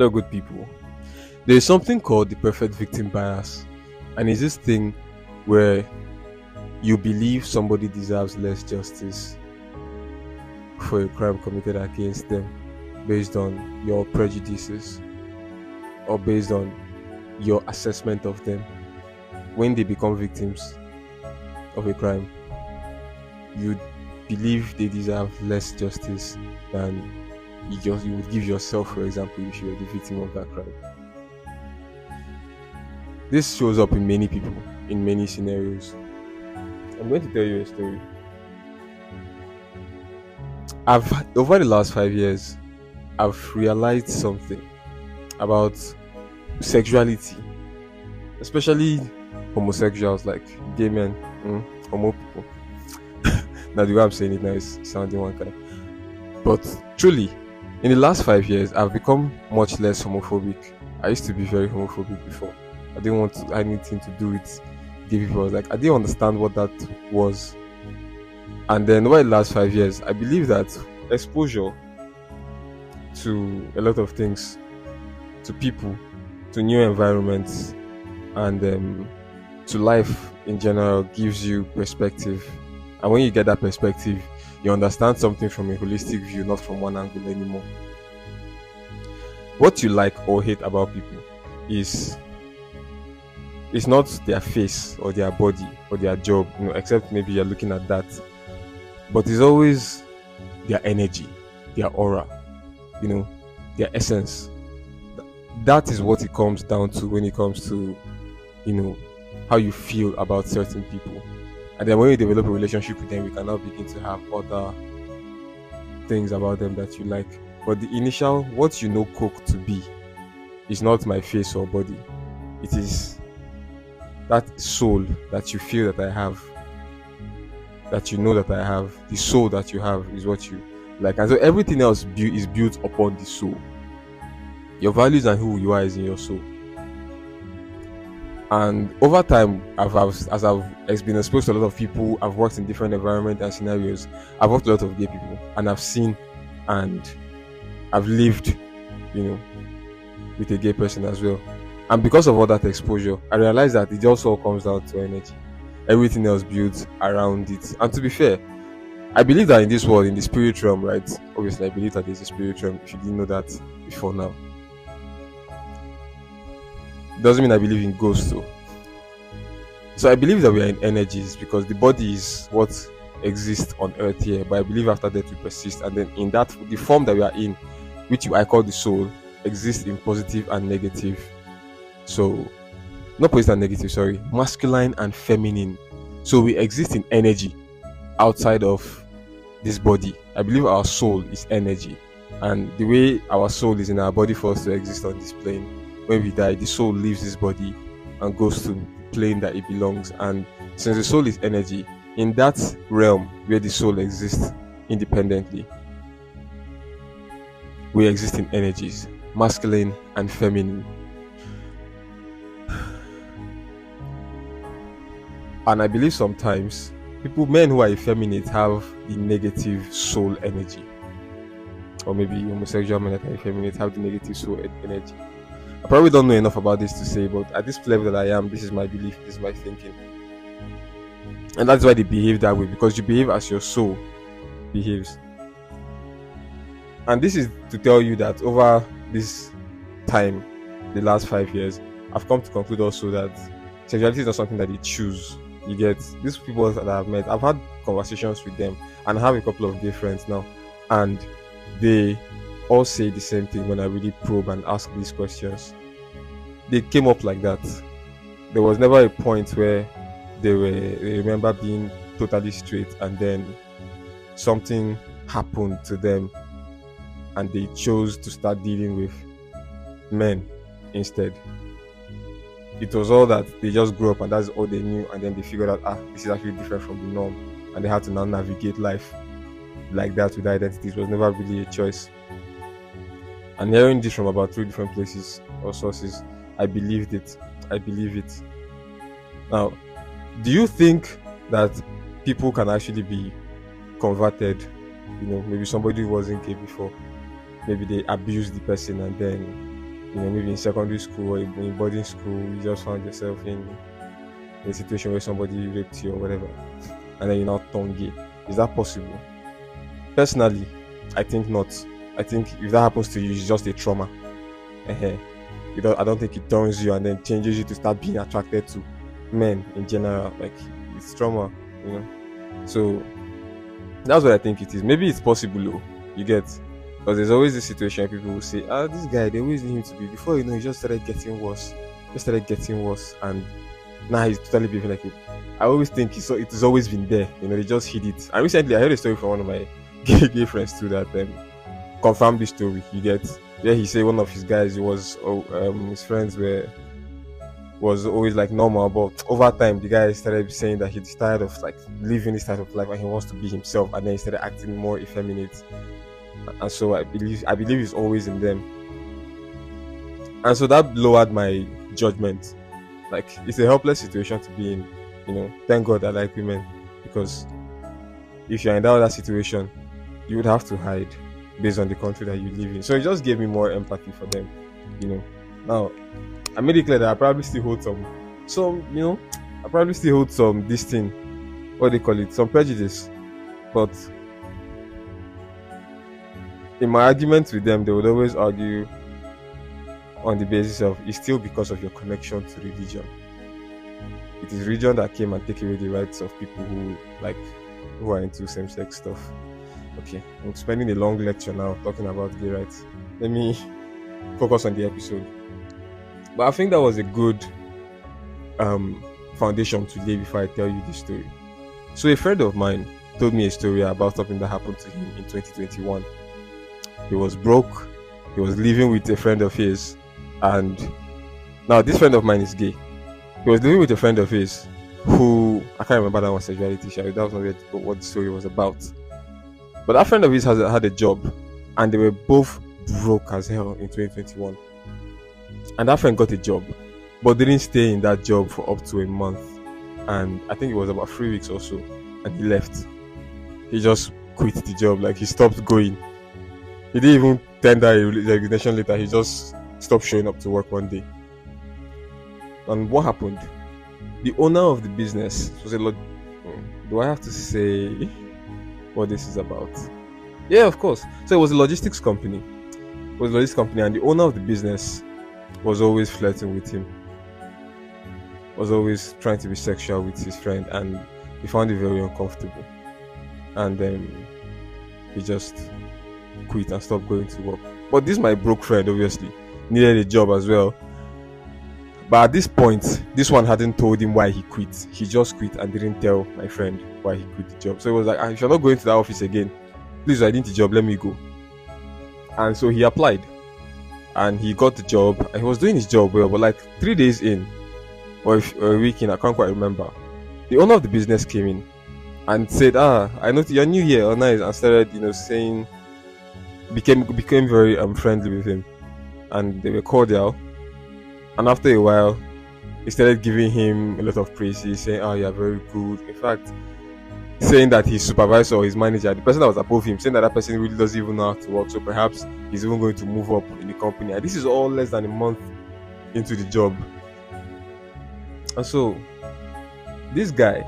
Hello, good people. There is something called the perfect victim bias, and it's this thing where you believe somebody deserves less justice for a crime committed against them based on your prejudices or based on your assessment of them. When they become victims of a crime, you believe they deserve less justice than you would give yourself, for example, if you were the victim of that crime. This shows up in many people, in many scenarios. I'm going to tell you a story. I've Over the last 5 years, I've realized something about sexuality, especially homosexuals like gay men, homo people. Now the way I'm saying it now is sounding one kind. But truly, in the last 5 years, I've become much less homophobic. I used to be very homophobic before. I didn't want anything to do with gay people. I was like, I didn't understand what that was. And then over the last 5 years, I believe that exposure to a lot of things, to people, to new environments, and to life in general gives you perspective. And when you get that perspective, you understand something from a holistic view, not from one angle anymore. What you like or hate about people is it's not their face or their body or their job, except maybe you're looking at that. But it's always their energy, their aura, their essence. That is what it comes down to when it comes to, how you feel about certain people. And then when you develop a relationship with them, you can now begin to have other things about them that you like. But the initial, what you know Coke to be, is not my face or body. It is that soul that you feel that I have, that you know that I have. The soul that you have is what you like. And so everything else is built upon the soul. Your values and who you are is in your soul. And over time, as I've been exposed to a lot of people, I've worked in different environments and scenarios. I've worked with a lot of gay people, and I've seen and I've lived, with a gay person as well. And because of all that exposure, I realized that it also comes down to energy. Everything else builds around it. And to be fair, I believe that in this world, in the spirit realm, right? Obviously, I believe that there's a spirit realm. If you didn't know that before now, doesn't mean I believe in ghosts though. So I believe that we are in energies because the body is what exists on earth here, but I believe after death we persist, and then in that the form that we are in, which I call the soul, exists in positive and negative. So not positive and negative, sorry, masculine and feminine. So we exist in energy outside of this body. I believe our soul is energy, and the way our soul is in our body for us to exist on this plane, when we die, the soul leaves this body and goes to the plane that it belongs. And since the soul is energy, in that realm where the soul exists independently, we exist in energies, masculine and feminine. And I believe sometimes men who are effeminate have the negative soul energy, or maybe homosexual men that are effeminate have the negative soul energy. I probably don't know enough about this to say, but at this level that I am, this is my belief, this is my thinking. And that's why they behave that way, because you behave as your soul behaves. And this is to tell you that over this time, the last 5 years, I've come to conclude also that sexuality is not something that they choose. You get these people that I've met, I've had conversations with them, and I have a couple of gay friends now, and they all say the same thing when I really probe and ask these questions. They came up like that. There was never a point where they remember being totally straight and then something happened to them and they chose to start dealing with men instead. It was all that they just grew up and that's all they knew, and then they figured out, this is actually different from the norm, and they had to now navigate life like that with identities. It was never really a choice. And hearing this from about 3 different places or sources, I believed it. I believe it. Now, do you think that people can actually be converted? Maybe somebody who wasn't gay before, maybe they abused the person and then maybe in secondary school or in boarding school, you just found yourself in a situation where somebody raped you or whatever, and then you now turn gay. Is that possible? Personally, I think not. I think if that happens to you, it's just a trauma. uh I don't think it turns you and then changes you to start being attracted to men in general. Like, it's trauma, you know. So that's what I think it is. Maybe it's possible, though. You get, because there's always this situation where people will say, "Ah, this guy, they always need him to be." Before you know, he just started getting worse, and now he's totally behaving like it. I always think it has always been there. They just hid it. And recently, I heard a story from one of my gay friends too that confirmed this story. You get, yeah, he said one of his guys his friends was always like normal, but over time the guy started saying that he's tired of like living this type of life and he wants to be himself, and then he started acting more effeminate. And so I believe it's always in them, and so that lowered my judgment. Like, it's a helpless situation to be in. Thank God I like women, because if you're in that other situation, you would have to hide based on the country that you live in. So it just gave me more empathy for them. Now I made it clear that I probably still hold this thing, what they call it, some prejudice. But in my arguments with them, they would always argue on the basis of it's still because of your connection to religion. It is religion that came and take away the rights of people who are into same-sex stuff. Okay, I'm spending a long lecture now talking about gay rights. Let me focus on the episode. But I think that was a good foundation to lay before I tell you this story. So a friend of mine told me a story about something that happened to him in 2021. He was broke. He was living with a friend of his, and now this friend of mine is gay. He was living with a friend of his who, I can't remember that one, sexuality. That was not what the story was about. But that friend of his had a job, and they were both broke as hell in 2021. And that friend got a job, but didn't stay in that job for up to a month. And I think it was about 3 weeks or so, and he left. He just quit the job, like he stopped going. He didn't even tender a resignation letter. He just stopped showing up to work one day. And what happened? The owner of the business was a lot. Do I have to say what this is about? Yeah, of course. So it was a logistics company. And the owner of the business was always flirting with him. Was always trying to be sexual with his friend, and he found it very uncomfortable. And then he just quit and stopped going to work. But this my broke friend obviously needed a job as well. But at this point, this one hadn't told him why he quit. He just quit and didn't tell my friend why he quit the job. So he was like, if you're not going to that office again, please, I need the job, let me go. And so he applied. And he got the job. And he was doing his job well, but like 3 days in, or a week in, I can't quite remember, the owner of the business came in and said, I know you're new here, nice, and started, saying, became very friendly with him. And they were cordial. And after a while, he started giving him a lot of praises, saying, you're very good. In fact, saying that his supervisor or his manager, the person that was above him, saying that person really doesn't even know how to work. So perhaps he's even going to move up in the company. And this is all less than a month into the job. And so, this guy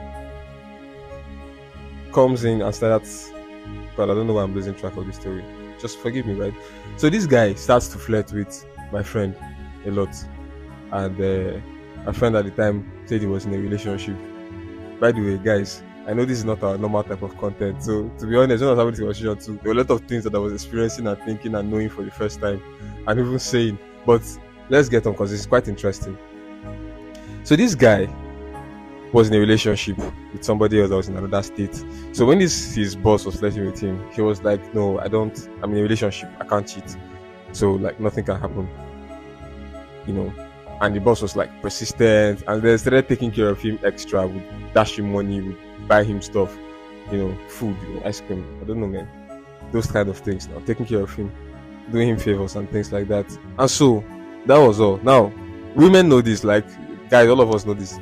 comes in and starts... God, I don't know why I'm losing track of this story. Just forgive me, right? So this guy starts to flirt with my friend a lot. And my friend at the time said he was in a relationship. By the way, guys, I know this is not our normal type of content. So, to be honest, when I was having this conversation too, there were a lot of things that I was experiencing and thinking and knowing for the first time. And even saying. But let's get on, because this is quite interesting. So this guy was in a relationship with somebody else that was in another state. So when his boss was flirting with him, he was like, no, I'm in a relationship, I can't cheat. So like nothing can happen. And the boss was like persistent, and they started taking care of him extra, would dash him money, would buy him stuff, food, ice cream, I don't know, man, those kind of things. Now taking care of him, doing him favors and things like that. And so that was all. Now women know this, like guys, all of us know this.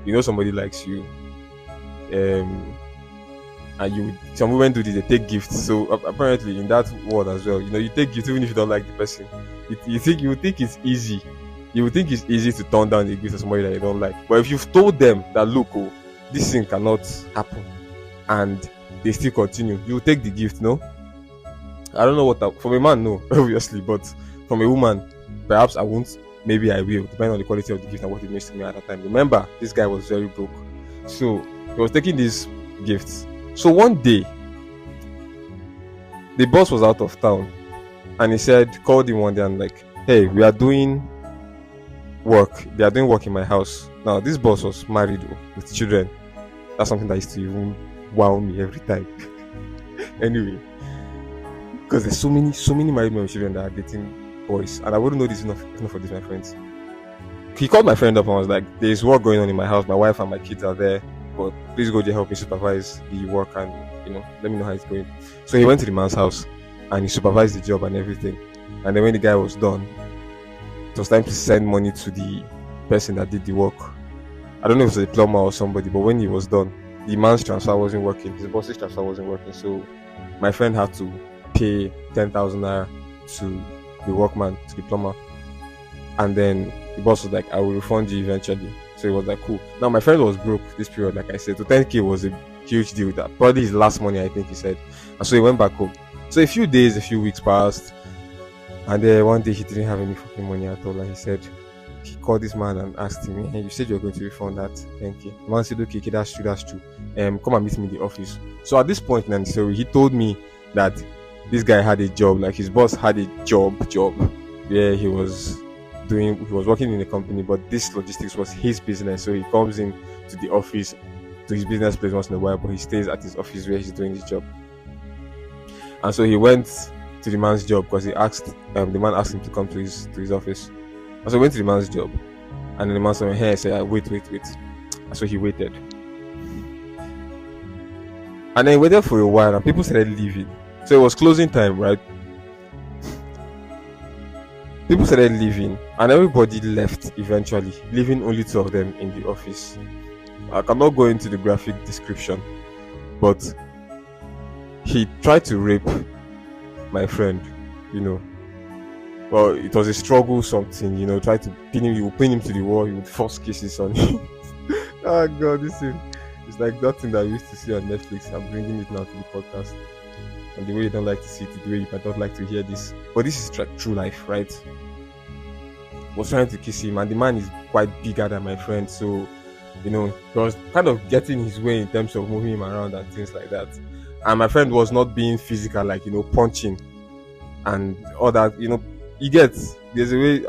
If somebody likes you, and some women do this, they take gifts. So apparently in that world as well, you take gifts even if you don't like the person. You would think it's easy. You would think it's easy to turn down the gift of somebody that you don't like. But if you've told them that, look, oh, this thing cannot happen, and they still continue, you will take the gift, no? I don't know from a man, no, obviously, but from a woman, perhaps I won't. Maybe I will, depending on the quality of the gift and what it means to me at that time. Remember, this guy was very broke, so he was taking these gifts. So one day, the boss was out of town, and he called him one day and like, hey, we are doing work. They are doing work in my house. Now, this boss was married with children. That's something that used to even wow me every time. Anyway, because there's so many married men with children that are dating boys, and I wouldn't know this enough for this, my friends. He called my friend up and was like, there's work going on in my house. My wife and my kids are there, but please go to help me supervise the work and, let me know how it's going. So he went to the man's house and he supervised the job and everything. And then when the guy was done, it was time to send money to the person that did the work. I don't know if it was a plumber or somebody, but when he was done, the man's transfer wasn't working. His boss's transfer wasn't working. So my friend had to pay 10,000 naira to the workman, to the plumber. And then the boss was like, I will refund you eventually. So it was like, cool. Now my friend was broke this period, like I said. So 10k was a huge deal. That probably his last money, I think he said. And so he went back home. So a few weeks passed. And then one day he didn't have any fucking money at all. And he called this man and asked him, hey, you said you were going to refund that 10k. The man said, okay, that's true. Come and meet me in the office. So at this point in the story, he told me that this guy had a job, like his boss had a job where he was working in a company, but this logistics was his business. So he comes in to the office, to his business place once in a while, but he stays at his office where he's doing his job. And so he went to the man's job because the man asked him to come to his office. And so he went to the man's job, and then the man said, hey, I said, wait. And so he waited. And then he waited for a while, and people started leaving. So it was closing time, right? People started leaving, and everybody left eventually, leaving only two of them in the office. I cannot go into the graphic description, but he tried to rape my friend, Well, it was a struggle, something, tried to pin him. He would pin him to the wall. He would force kisses on him. Oh God, this thing is like that thing that we used to see on Netflix. I'm bringing it now to the podcast. And the way you don't like to see it, the way you might not like to hear this. But this is true life, right? Was trying to kiss him, and the man is quite bigger than my friend, so he was kind of getting his way in terms of moving him around and things like that. And my friend was not being physical, like punching and all that. You get, there's a way.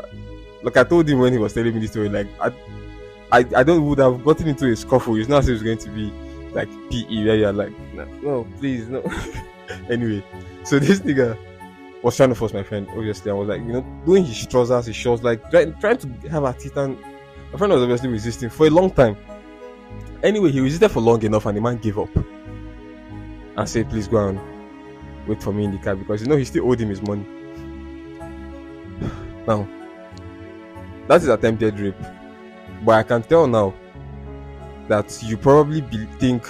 Like I told him when he was telling me this story, like I would have gotten into a scuffle. It's not as if it's going to be like PE where you're like, no, please, no. Anyway, so this nigga was trying to force my friend, obviously. I was like, doing his trousers, his shorts, like trying to have a teeth, and my friend was obviously resisting for a long time. Anyway, he resisted for long enough, and the man gave up and said, please go and wait for me in the car, because he still owed him his money. Now, that is attempted rape, but I can tell now that you probably think,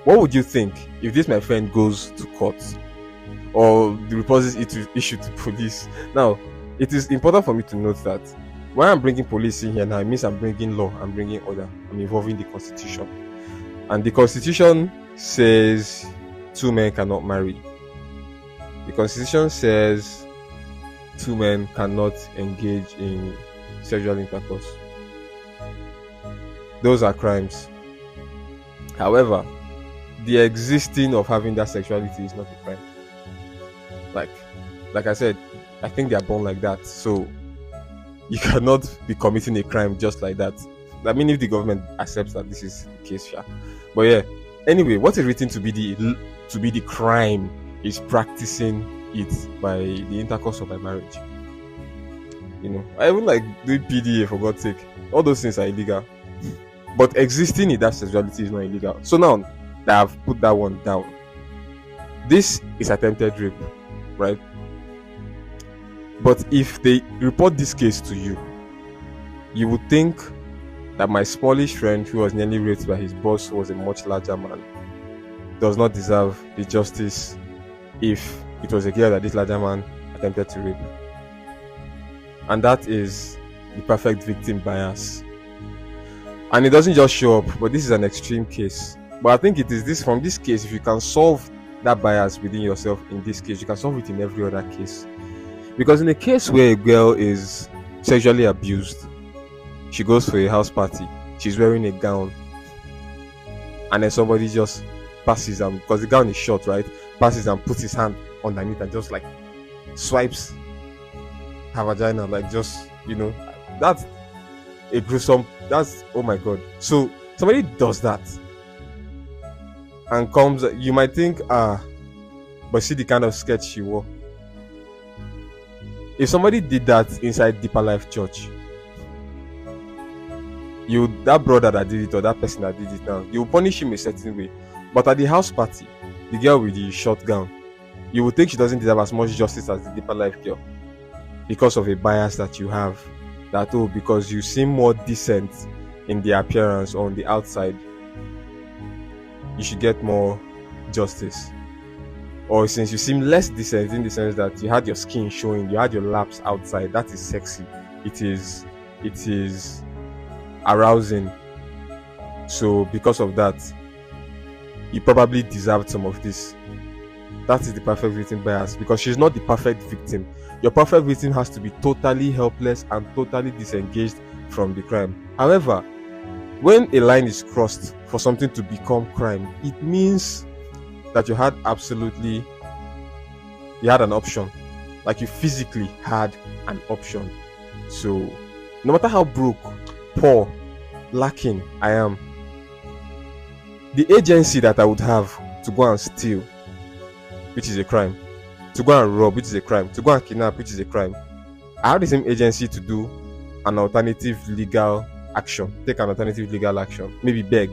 what would you think if this my friend goes to court or the reports it issued to police? Now, it is important for me to note that when I'm bringing police in here now, it means I'm bringing law, I'm bringing order, I'm involving the Constitution. And the Constitution says two men cannot marry. The Constitution says two men cannot engage in sexual intercourse. Those are crimes. However, the existing of having that sexuality is not a crime. Like I said, I think they are born like that. So you cannot be committing a crime just like that. I mean, if the government accepts that this is the case, yeah. But yeah. Anyway, what is written to be the crime is practicing it by the intercourse or by marriage. I even like doing PDA, for God's sake. All those things are illegal. But existing in that sexuality is not illegal. So now that I've put that one down, this is attempted rape, right? But if they report this case to you, you would think that my smallish friend who was nearly raped by his boss, who was a much larger man, does not deserve the justice if it was a girl that this larger man attempted to rape. and that is the perfect victim bias. And it doesn't just show up, but this is an extreme case. But I think it is this from this case, if you can solve that bias within yourself in this case, you can solve it in every other case. Because in a case where a girl is sexually abused, she goes for a house party, she's wearing a gown, and then somebody just passes and because the gown is short, right? Passes and puts his hand underneath and just like swipes her vagina, like just that's a gruesome. That's oh my god. So somebody does that and comes. You might think, but see the kind of sketch she wore. If somebody did that inside Deeper Life Church, that brother that did it or that person that did it now, you will punish him a certain way. But at the house party, the girl with the short gown, you would think she doesn't deserve as much justice as the Deeper Life girl because of a bias that you have. That because you seem more decent in the appearance or on the outside, you should get more justice. Or since you seem less decent in the sense that you had your skin showing, you had your laps outside, that is sexy. It is arousing. So because of that, you probably deserved some of this. That is the perfect victim bias, because she's not the perfect victim. Your perfect victim has to be totally helpless and totally disengaged from the crime. However, when a line is crossed for something to become crime, it means that you had an option. Like you physically had an option. So no matter how broke, poor, lacking I am, the agency that I would have to go and steal, which is a crime, to go and rob, which is a crime, to go and kidnap, which is a crime, I have the same agency to do an alternative legal action, take an alternative legal action, maybe beg.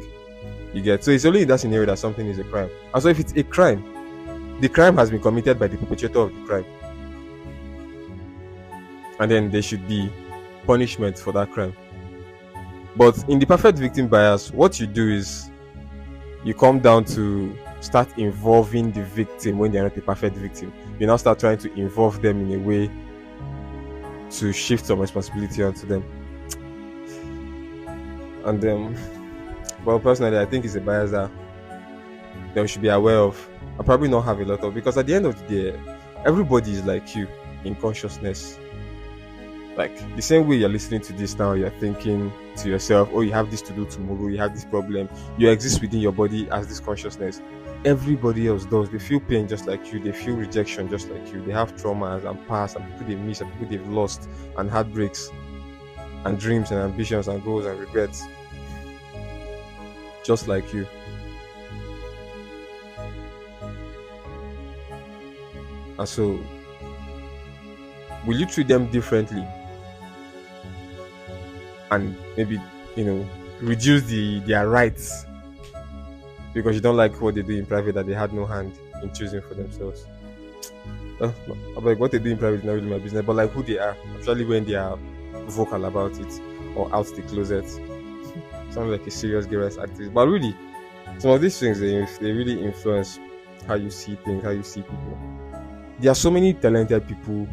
You get? So it's only in that scenario that something is a crime. And so if it's a crime, the crime has been committed by the perpetrator of the crime. And then there should be punishment for that crime. But in the perfect victim bias, what you do is you come down to start involving the victim when they're not a perfect victim. You now start trying to involve them in a way to shift some responsibility onto them. And well, personally, I think it's a bias that we should be aware of and probably not have a lot of, because at the end of the day, everybody is like you in consciousness. Like the same way you're listening to this now, you're thinking to yourself, oh, you have this to do tomorrow, you have this problem, you exist within your body as this consciousness. Everybody else does. They feel pain just like you, they feel rejection just like you, they have traumas and past and people they miss and people they've lost and heartbreaks and dreams and ambitions and goals and regrets just like you. And so will you treat them differently and maybe reduce their rights because you don't like what they do in private that they had no hand in choosing for themselves? I'm like, what they do in private is not really my business, but like who they are, especially when they are vocal about it or out the closet. Sounds like a serious gay rights activist, but really some of these things they really influence how you see things, how you see people. There are so many talented people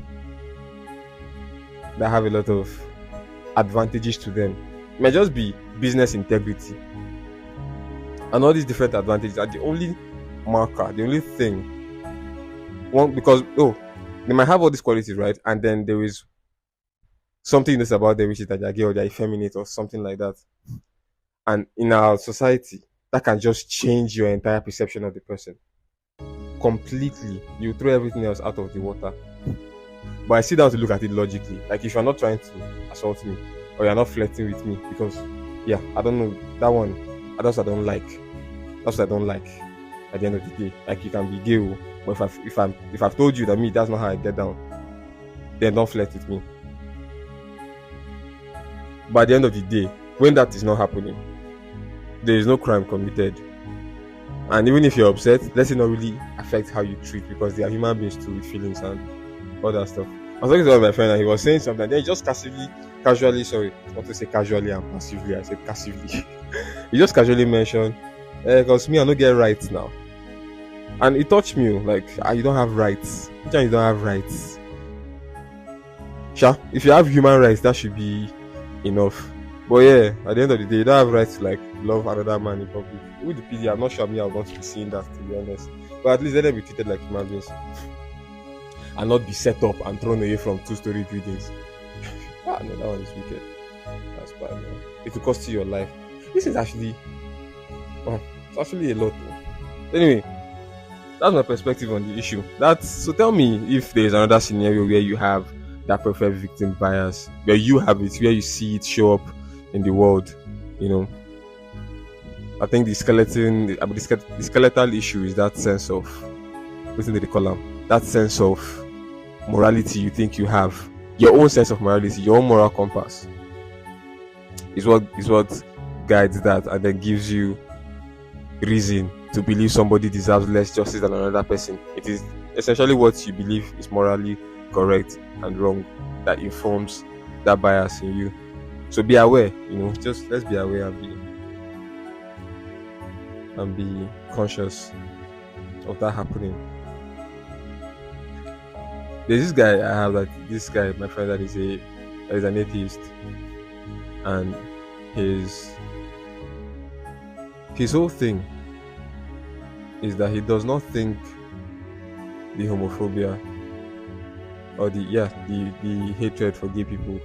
that have a lot of advantages to them. It might just be business integrity, and all these different advantages are the only marker, the only thing. One, because they might have all these qualities, right? And then there is something that's about them, which is that they're gay or they're effeminate or something like that. And in our society, that can just change your entire perception of the person completely. You throw everything else out of the water. But I sit down to look at it logically. Like if you're not trying to assault me or you're not flirting with me, because I don't know, that one I don't like. That's what I don't like at the end of the day. Like you can be gay, but if I've told you that me, that's not how I get down, then don't flirt with me. But at the end of the day, when that is not happening, there is no crime committed. And even if you're upset, let it not really affect how you treat, because they are human beings too with feelings and all that stuff. I was talking to one of my friend and he was saying something, then he just casually, sorry, I want to say casually and passively, I said passively. He just casually mentioned, because me, I don't get rights now. And it touched me, like, you don't have rights. You don't have rights. Sure, if you have human rights, that should be enough. But yeah, at the end of the day, you don't have rights to like love another man in public. With the PD, I'm not sure me I want to be seeing that, to be honest. But at least let them be treated like human beings and not be set up and thrown away from two-story buildings. Ah, no, that one is wicked. That's bad, man. It will cost you your life. This is actually, oh, it's actually a lot. Though. Anyway, that's my perspective on the issue. That's so. Tell me if there's another scenario where you have that perfect victim bias, where you have it, where you see it show up in the world. You know, I think the skeletal issue is that sense of within the column, that sense of morality you think you have, your own sense of morality, your own moral compass is what guides that and then gives you reason to believe somebody deserves less justice than another person. It is essentially what you believe is morally correct and wrong that informs that bias in you. So be aware, just let's be aware and be conscious of that happening. There's this guy I have this guy, my friend that is an atheist, and his whole thing is that he does not think the homophobia or the hatred for gay people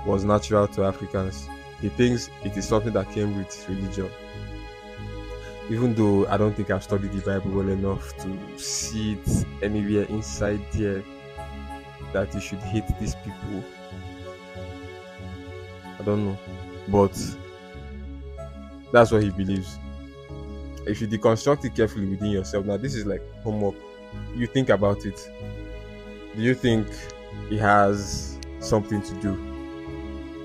was natural to Africans. He thinks it is something that came with religion. Even though I don't think I've studied the Bible well enough to see it anywhere inside there that you should hate these people. I don't know. But that's what he believes. If you deconstruct it carefully within yourself, now this is like homework. You think about it. Do you think it has something to do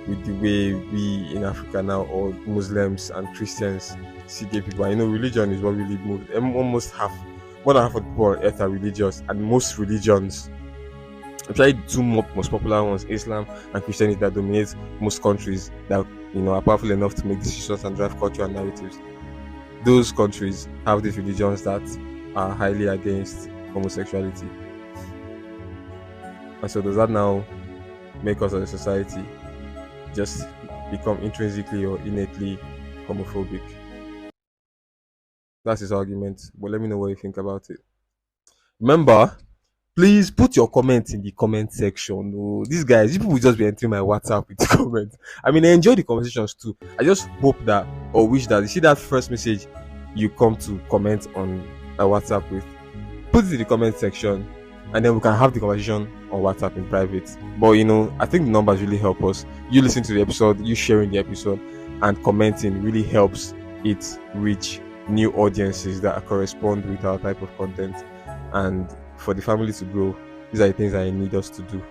with the way we in Africa now, or Muslims and Christians, see gay people? I know religion is what really moves. More than half of the people on earth are religious, and most religions, especially the two most popular ones, Islam and Christianity, that dominate most countries that are powerful enough to make decisions and drive culture and narratives. Those countries have these religions that are highly against homosexuality. And so does that now make us as a society just become intrinsically or innately homophobic? That's his argument. But let me know what you think about it. Remember, please put your comments in the comment section. Oh, these guys, you people will just be entering my WhatsApp with the comments. I mean, I enjoy the conversations too. I just hope that or wish that you see that first message you come to comment on a WhatsApp with, put it in the comment section, and then we can have the conversation on WhatsApp in private. But I think the numbers really help us. You listen to the episode, you sharing the episode, and commenting really helps it reach new audiences that correspond with our type of content. And for the family to grow, these are the things I need us to do.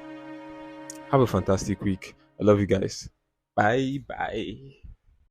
Have a fantastic week. I love you guys. Bye bye.